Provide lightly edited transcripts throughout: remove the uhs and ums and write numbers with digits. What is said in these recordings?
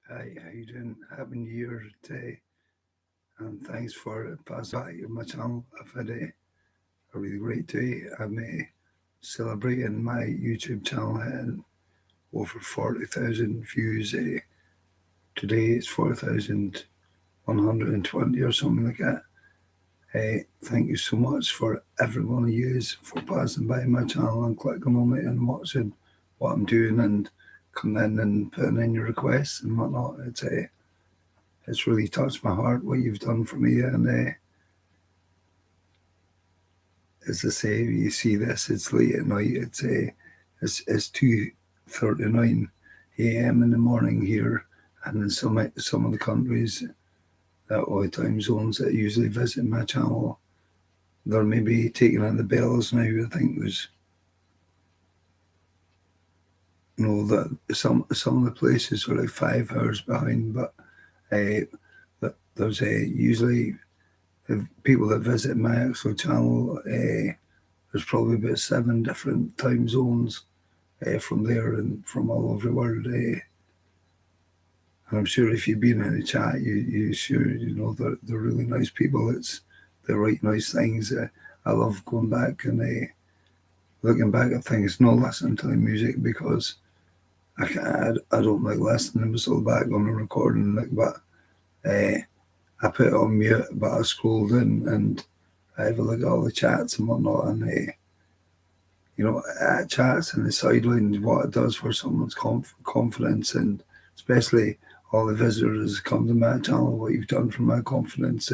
Hi, how you doing? Happy New Year today, and thanks for passing by my channel. I've had a really great day. I'm celebrating my YouTube channel and over 40,000 views. Today it's 4,120 or something like that. Thank you so much for every one of you for passing by my channel and clicking on it and watching what I'm doing and coming in and putting in your requests and whatnot. It's really touched my heart what you've done for me, and as I say, you see this, it's late at night. It's 2:39 a.m. in the morning here, and in some of the countries that or time zones that usually visit my channel, they're maybe taking out the bells now. I think there's that some of the places are like 5 hours behind, but there's usually people that visit my actual channel. There's probably about 7 different time zones from there and from all over the world. And I'm sure if you've been in a chat, you sure they're really nice people. They write nice things. I love going back and looking back at things, not listening to the music because I don't like listening to myself back on a recording. Uh, I put it on mute, but I scrolled in and I have a look at all the chats and whatnot, and chats and the sidelines, what it does for someone's confidence, and especially all the visitors come to my channel, what you've done for my confidence.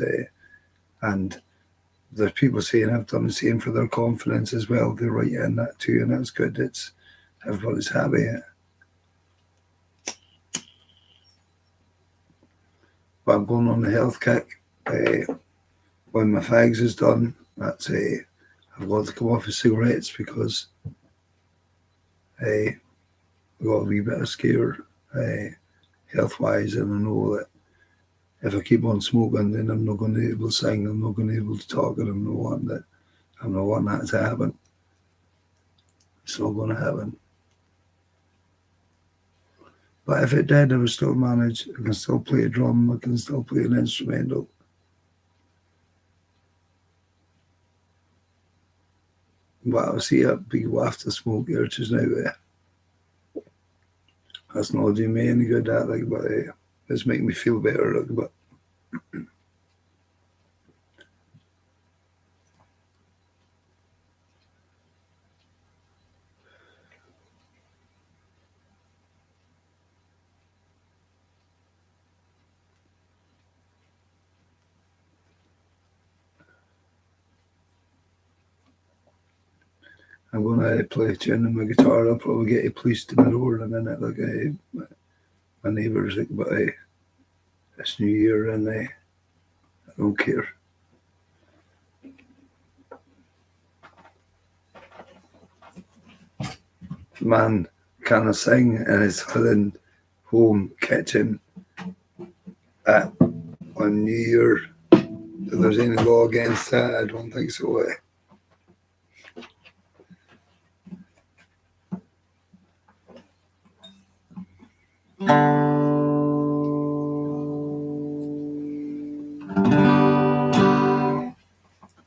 And there's people saying I've done the same for their confidence as well. They write in that too, and that's good. It's everybody's happy. But I'm going on the health kick. When my fags is done, I've got to come off of cigarettes because I got a wee bit of scare health wise, and I know that if I keep on smoking, then I'm not going to be able to sing, I'm not going to be able to talk, and I'm not wanting that to happen. It's not going to happen. But if it did, I would still manage. I can still play a drum, I can still play an instrumental. But I'll see a big waft of smoke here just now. That's not doing me any good, that, but it's making me feel better, but I'm going to play a tune on my guitar. I'll probably get a police to my door in a minute. My neighbours, but it's New Year and I don't care. The man can't sing in his living home kitchen on New Year. If there's any law against that, I don't think so.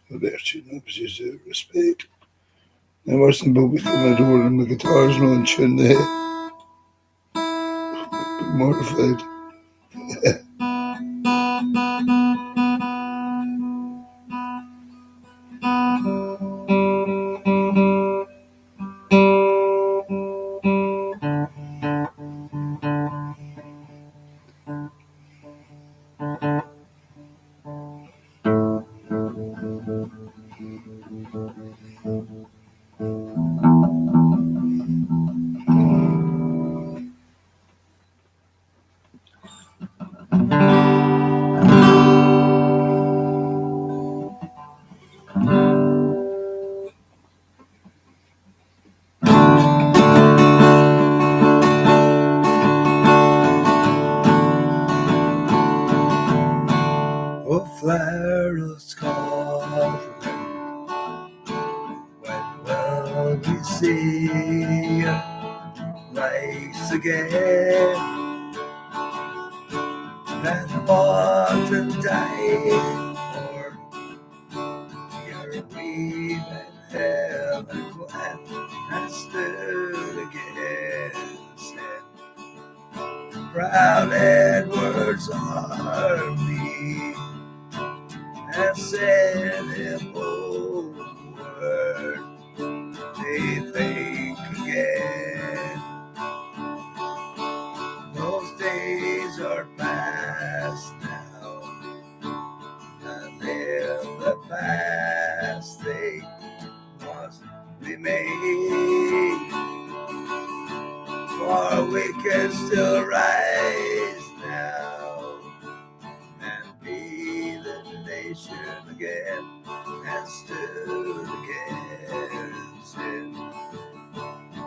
The virtue is respect. I wasn't both through my door and my guitar's not in tune there. Mortified. Oh, flare Scotland, when will we see rise again? that fought and died for your weave and hell and glad and stood against it. Proud Edward's army and said him word. They think again. Those days are past now, and in the past they must remain. For we can still rise now and be the nation again and stood against him.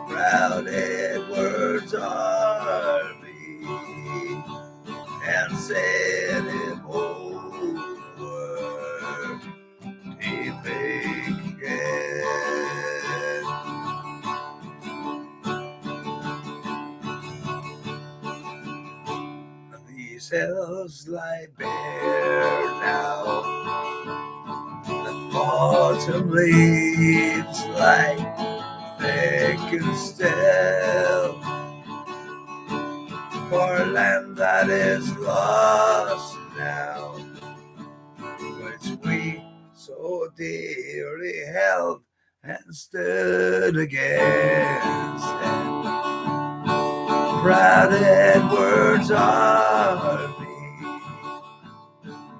Proud Edward's army and set him over to think again. These hills lie bare now, the autumn leaves lie thick and still, for land that is lost now, which we so dearly held and stood against him. Proud Edward's army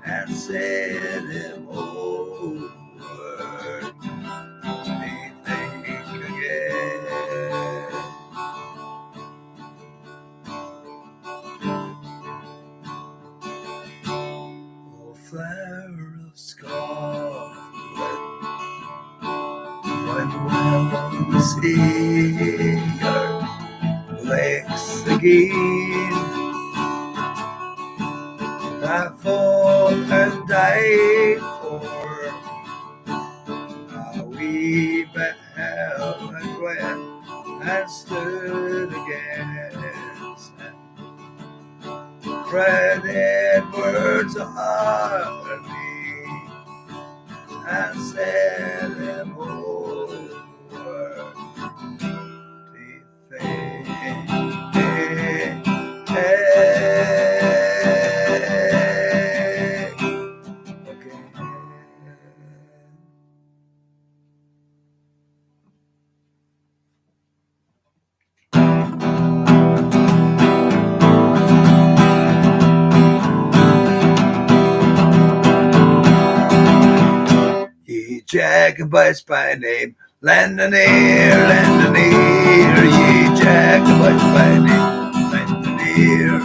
and set him over. They think again. Oh, flower of Scotland, when will see your lakes again? That fought and died for we beheld and went and stood against him. Fred Edward's army and set him over to think Jacobites by name, lend an ear, ye Jacobites by name, lend an ear.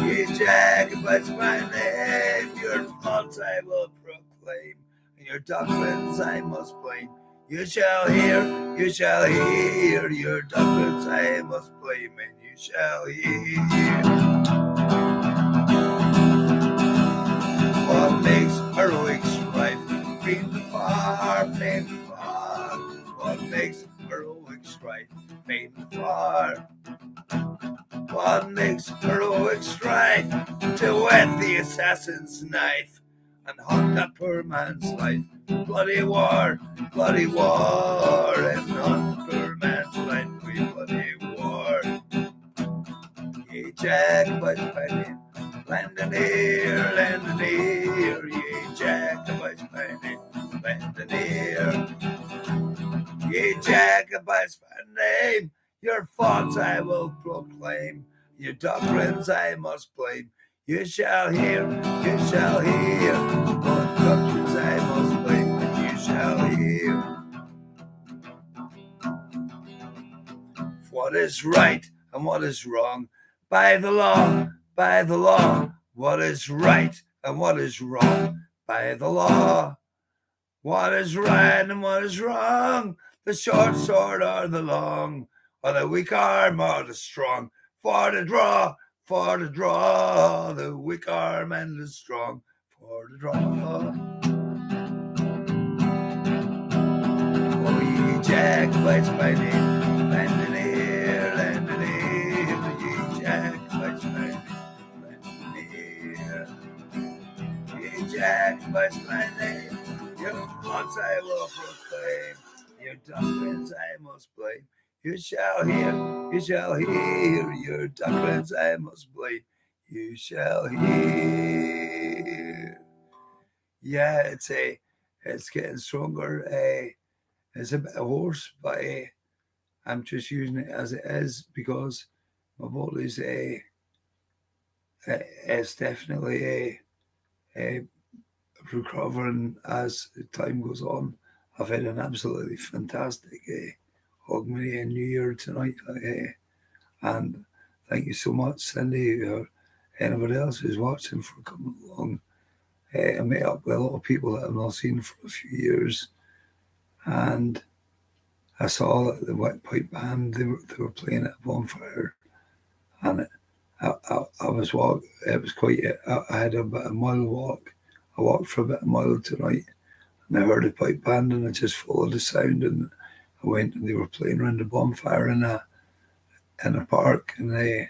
Ye Jacobites by name, your faults I will proclaim, and your doctrines I must blame. You shall hear, your doctrines I must blame, and you shall hear. What makes heroic strife? Faint far. What makes heroic strife? Faint far. What makes heroic strife? To whet the assassin's knife and hunt that poor man's life. Bloody war, and hunt poor man's life. We bloody war. Ye Jacobites by name, lend an ear, ye Jacobites by name, lend an ear. Ye Jacobites by name, your faults I will proclaim, your doctrines I must blame. You shall hear, what doctrines I must blame, and you shall hear. What is right and what is wrong, by the law, what is right and what is wrong, by the law. What is right and what is wrong, the short sword or the long, or the weak arm or the strong, for the draw, the weak arm and the strong, for the draw. Oh, ye Jacobites by name, lend an ear, ye Jacobites by name, lend spice my name. Your thoughts I will proclaim. Your doctrines I must blame. You shall hear. Your doctrines I must blame. You shall hear. Yeah, it's getting stronger. It's a bit hoarse, but I'm just using it as it is because my body's it's definitely a recovering as time goes on. I've had an absolutely fantastic Hogmanay New Year tonight, and thank you so much, Cindy, or anybody else who's watching for coming along. I met up with a lot of people that I've not seen for a few years, and I saw that the Wet Pipe Band they were playing at a bonfire, and I was walk. It was quite. I had about a mile walk. I walked for about a mile tonight, and I heard a pipe band, and I just followed the sound, and I went, and they were playing around the bonfire in a park, and a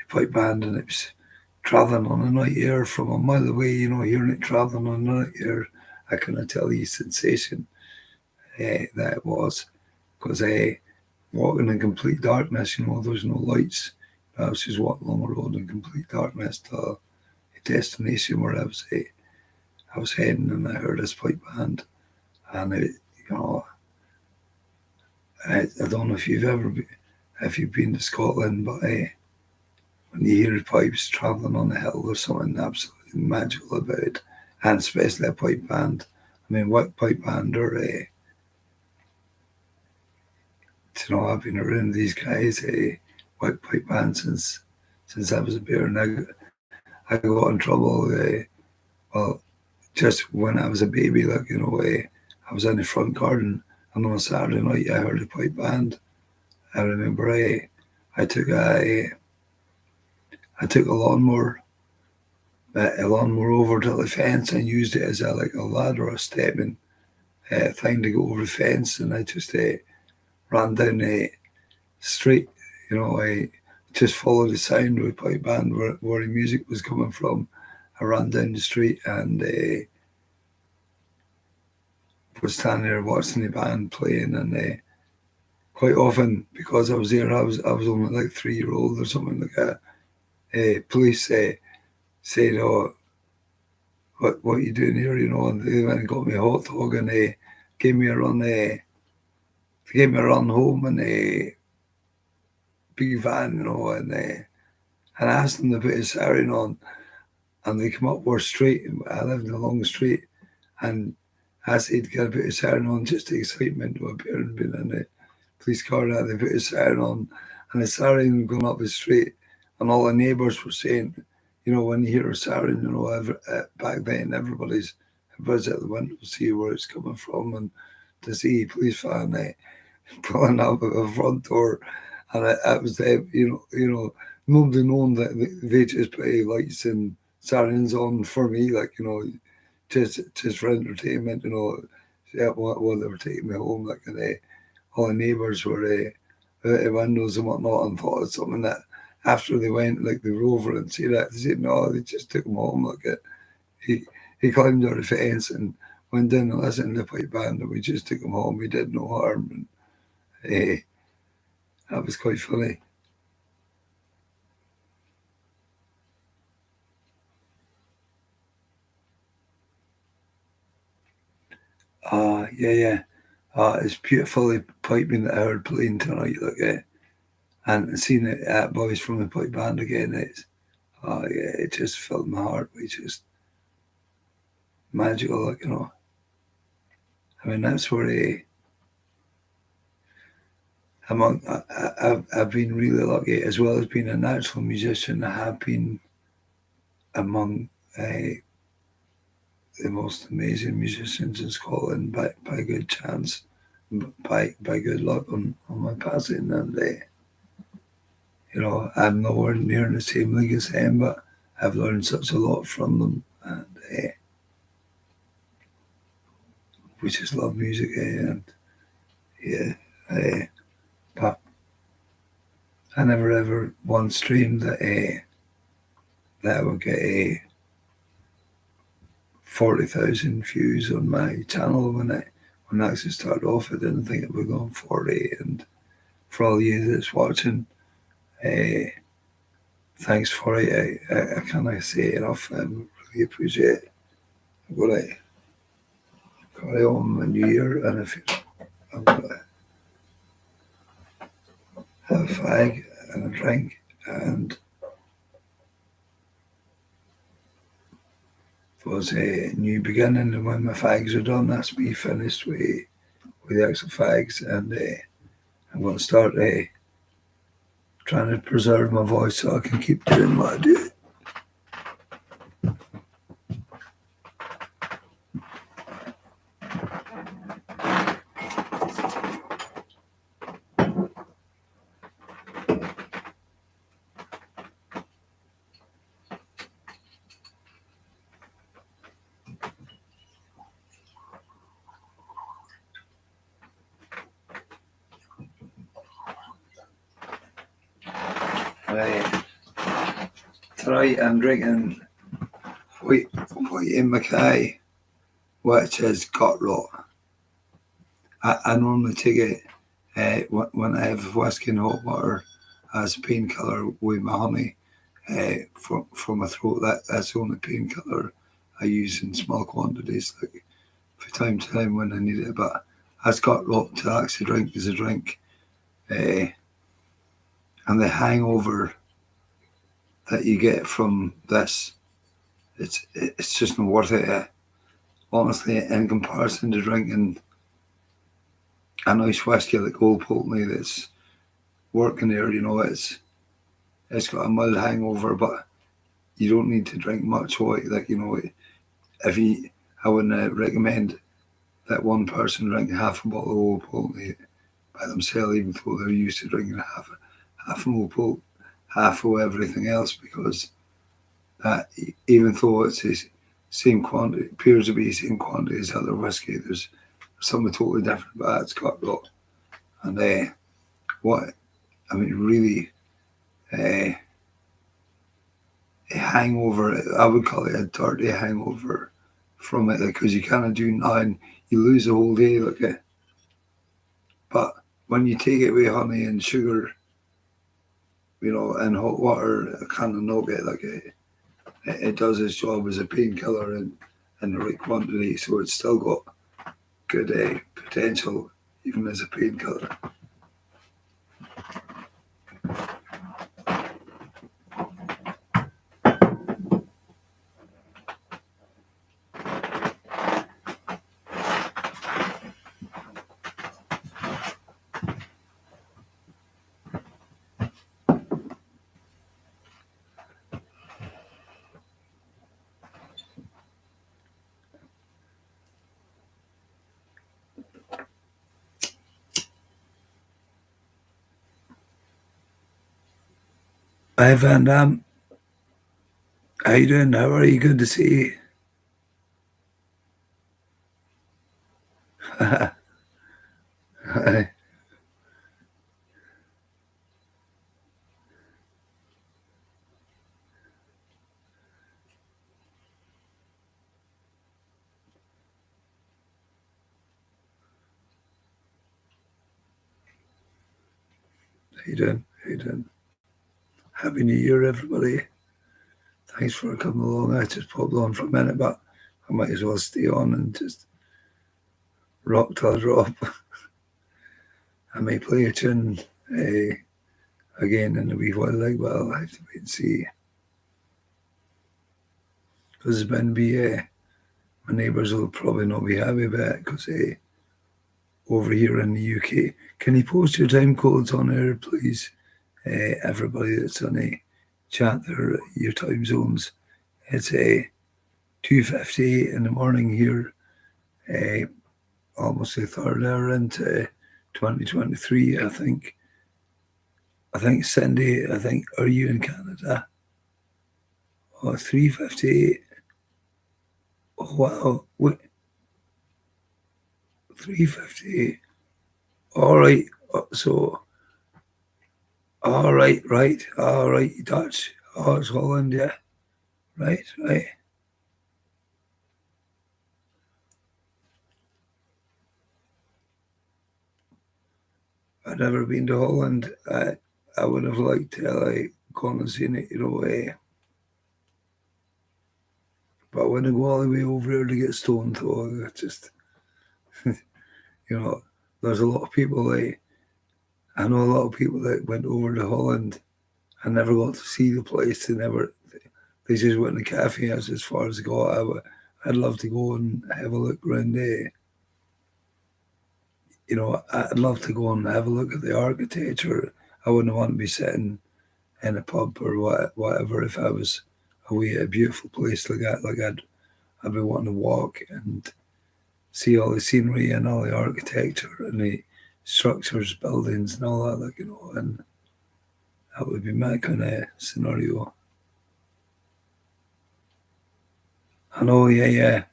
pipe band, and it was traveling on a night air from a mile away. You know, hearing it traveling on a night air, I couldn't tell you sensation that it was, because walking in complete darkness. You know, there's no lights. I was just walking along the road in complete darkness to a destination where I was heading, and I heard this pipe band, and you know, I don't know if if you've been to Scotland, but when you hear pipes travelling on the hill, there's something absolutely magical about it, and especially a pipe band. I mean, what pipe band are you know, I've been around these guys, white pipe band since I was a bear, and I got in trouble. Well, just when I was a baby, like you know, I was in the front garden, and on a Saturday night, I heard a pipe band. I remember I took I took a lawnmower over to the fence and used it as a ladder or a stepping thing to go over the fence, and I just ran down the street. You know, I just followed the sound of the pipe band where the music was coming from. I ran down the street and was standing there watching the band playing, and quite often because I was there, I was only like 3 year old or something like that. Police said, "Oh, what are you doing here?" You know, and they went and got me a hot dog, and they gave me a run. Gave me a run home in a big van, you know, and I asked them to put a siren on, and they come up our street. I lived in a long street, and I said, "Can I put a siren on?" Just the excitement of a parent being in the police car, and they put a siren on, and the siren going up the street, and all the neighbours were saying, you know, when you hear a siren, you know, back then everybody's visit the window to see where it's coming from, and to see a police van pulling up at the front door, and I was there, nobody knowing that they just put lights and sirens on for me, like you know, just for entertainment, you know. Yeah, while they were taking me home, like, and all the neighbours were out the windows and whatnot, and thought it's something that after they went, like they were over and see that, they said no, they just took him home. Like he climbed over the fence and went down and listened to the pipe band, and we just took him home. We did no harm, and that was quite funny. Yeah. It's beautifully piping that I heard playing tonight, like, and seeing it at boys from the pipe band again. Yeah, it just filled my heart with just magical, like you know. I mean, that's where I've been really lucky, as well as being a natural musician. I have been among the most amazing musicians in Scotland by good chance, by good luck on my passing, and you know, I'm nowhere near in the same league as them, but I've learned such a lot from them, and we just love music, and yeah, but I never ever once dreamed that I would get 40,000 views on my channel when I actually started off. I didn't think it would go on 40. And for all you that's watching, thanks for it. I can't say enough. I really appreciate it. I'm going to carry on my new year, and I'm going to have a fag and a drink, and it was a new beginning. And when my fags are done, that's me finished with the actual fags, and I'm going to start trying to preserve my voice so I can keep doing what I do. Tonight I'm drinking White and Mackay, which is gut rot. I normally take it when I have whiskey and hot water as a painkiller with my honey for my throat. That's the only painkiller I use in small quantities, like from time to time when I need it. But that's gut rot to actually drink as a drink. And the hangover that you get from this, it's just not worth it. Honestly, in comparison to drinking a nice whiskey like Old Pulteney that's working there, it's got a mild hangover, but you don't need to drink much of it. Like, I wouldn't recommend that one person drink half a bottle of Old Pulteney by themselves, even though they're used to drinking half an Old Pulteney, half of everything else, because that, even though it's the same quantity, appears to be the same quantity as other whiskey, there's something totally different, but that's got rot. And really, a hangover, I would call it a dirty hangover from it, because you kind of do nothing, you lose the whole day, but when you take it with honey and sugar, and hot water, it kind of knock it, it does its job as a painkiller in the right quantity, so it's still got good potential even as a painkiller. Hi Van Damme, how you doing? How are you? Good to see you. Hi. How you doing? How you doing? Happy New Year, everybody. Thanks for coming along. I just popped on for a minute, but I might as well stay on and just rock till I drop. I may play a tune again in a wee while, but I'll have to wait and see. Because it's been my neighbours will probably not be happy about it, because over here in the UK, can you post your time codes on there, please? Everybody that's on a chat there, your time zones. It's 2:58 in the morning here, almost the third hour into 2023, I think. Cindy, are you in Canada? Oh, 3:58. Oh, wow. Wait. 3:58. All right. So, all right. All right. Dutch. Oh, it's Holland, yeah. Right. I'd never been to Holland. I would have liked to gone and seen it, but when I go all the way over there to get stoned, though, it's just, you know, there's a lot of people, I know a lot of people that went over to Holland and never got to see the place. They just went to the cafe. That's as far as I got. I'd love to go and have a look around there. I'd love to go and have a look at the architecture. I wouldn't want to be sitting in a pub or whatever if I was away at a beautiful place like that. Like I'd be wanting to walk and see all the scenery and all the architecture and the structures, buildings, and all that. And that would be my kind of scenario. I know, yeah.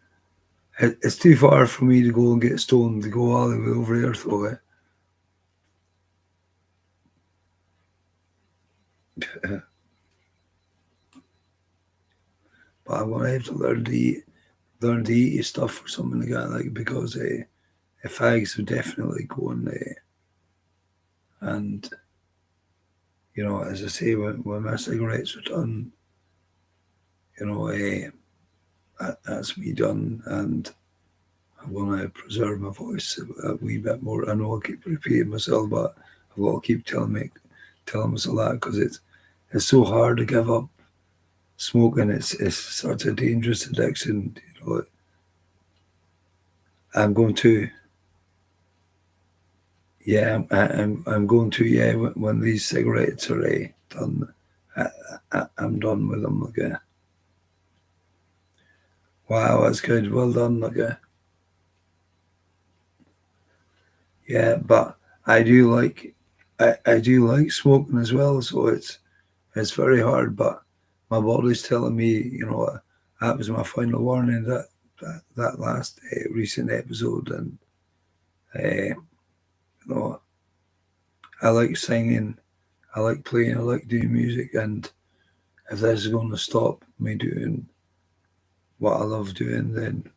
It's too far for me to go and get stoned to go all the way over there, though. But I'm gonna have to learn to eat stuff or something like that, because fags would definitely go in there. And as I say, when my cigarettes are done, that's me done, and I want to preserve my voice a wee bit more. I know I keep repeating myself, but I've got to keep telling myself that because it's so hard to give up smoking. It's such a dangerous addiction. I'm going to, yeah, I'm going to, yeah. When these cigarettes are done, I'm done with them. Okay. Wow, that's good. Well done. Okay. Yeah, but I do like I do like smoking as well, so it's very hard. But my body's telling me, that was my final warning. That last recent episode, and you know, I like singing, I like playing, I like doing music, and if this is going to stop me doing what I love doing, then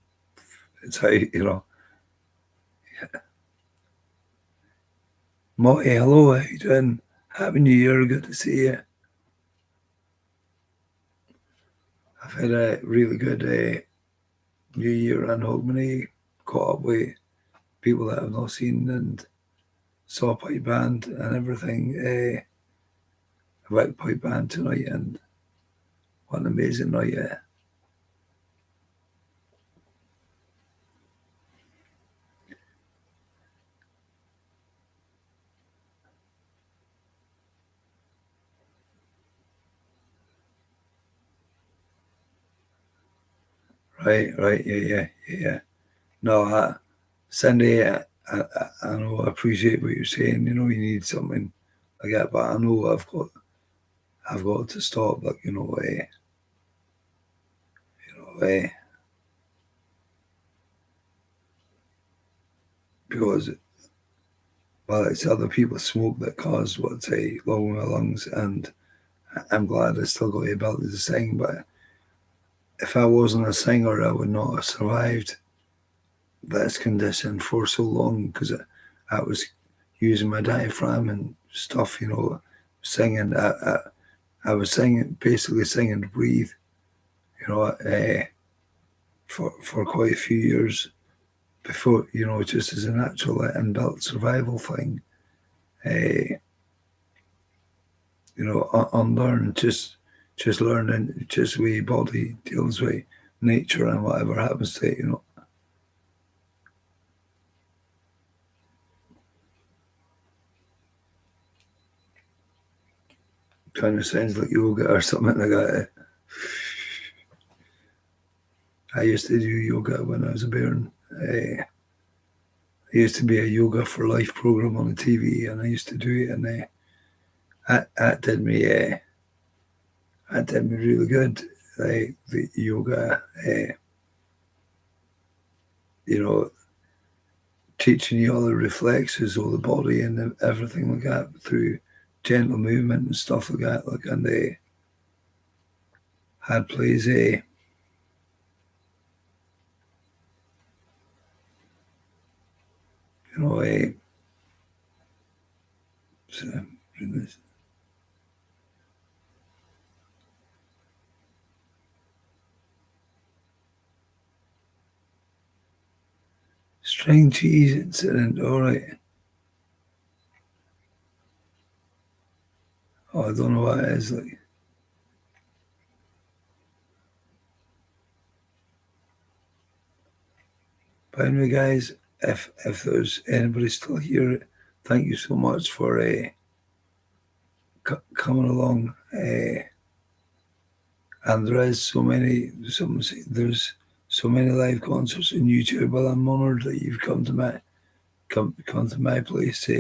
it's how. Marty, hello, how you doing? Happy New Year, good to see you. I've had a really good New Year in Hogmanay, caught up with people that I've not seen and saw a pipe band and everything. A big pipe band tonight, and what an amazing night. Right, yeah. No, Cindy, I know I appreciate what you're saying. You need something like that, but I know I've got to stop. Because well, it's other people's smoke that cause what's lung in my lungs, and I'm glad I still got the ability to sing. But if I wasn't a singer, I would not have survived this condition for so long because I was using my diaphragm and stuff, singing. I was singing, basically singing to breathe, for quite a few years before, just as a natural inbuilt survival thing. Uh, unlearn, just learning, just the way body deals with nature and whatever happens to it. Kind of sounds like yoga or something like that. I used to do yoga when I was a bairn. There used to be a yoga for life program on the TV, and I used to do it, and that did me. That did me really good. The yoga, you know, teaching you all the reflexes of the body and everything like that through gentle movement and stuff like that. And they had plays you know, String cheese incident, alright. Oh, I don't know what it is like. But anyway, guys, if there's anybody still here, thank you so much for coming along. And there is there's so many live concerts on YouTube. Well, I'm honoured that you've come to my place.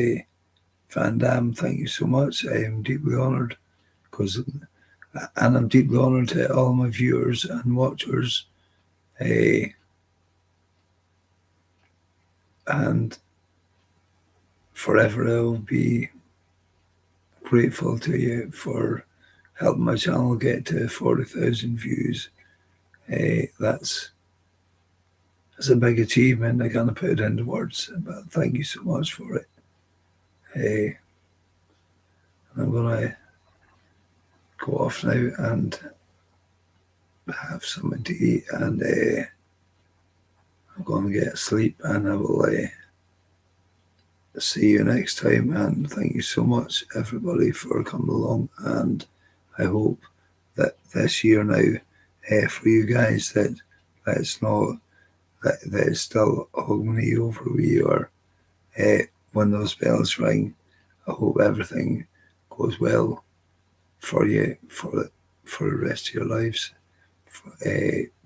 Van Dam, thank you so much. I am deeply honoured and I'm deeply honoured to all my viewers and watchers. And forever I will be grateful to you for helping my channel get to 40,000 views. That's a big achievement. I can't put it into words, but thank you so much for it. I'm going to go off now and have something to eat, and I'm going to get sleep, and I will see you next time. And thank you so much, everybody, for coming along. And I hope that this year now, for you guys, that it's not that it's still Hogmanay over where you are. When those bells ring, I hope everything goes well for you for the rest of your lives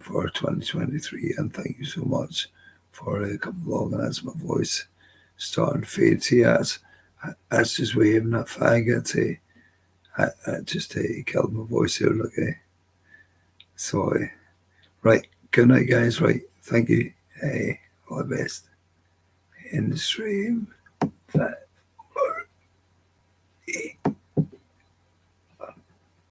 for 2023. And thank you so much for coming along. And as my voice starting to fade, see, that's just waving that fag. I just killed my voice here. Look, so right, good night, guys. Right, thank you. All the best in the stream. 5, 4, 3.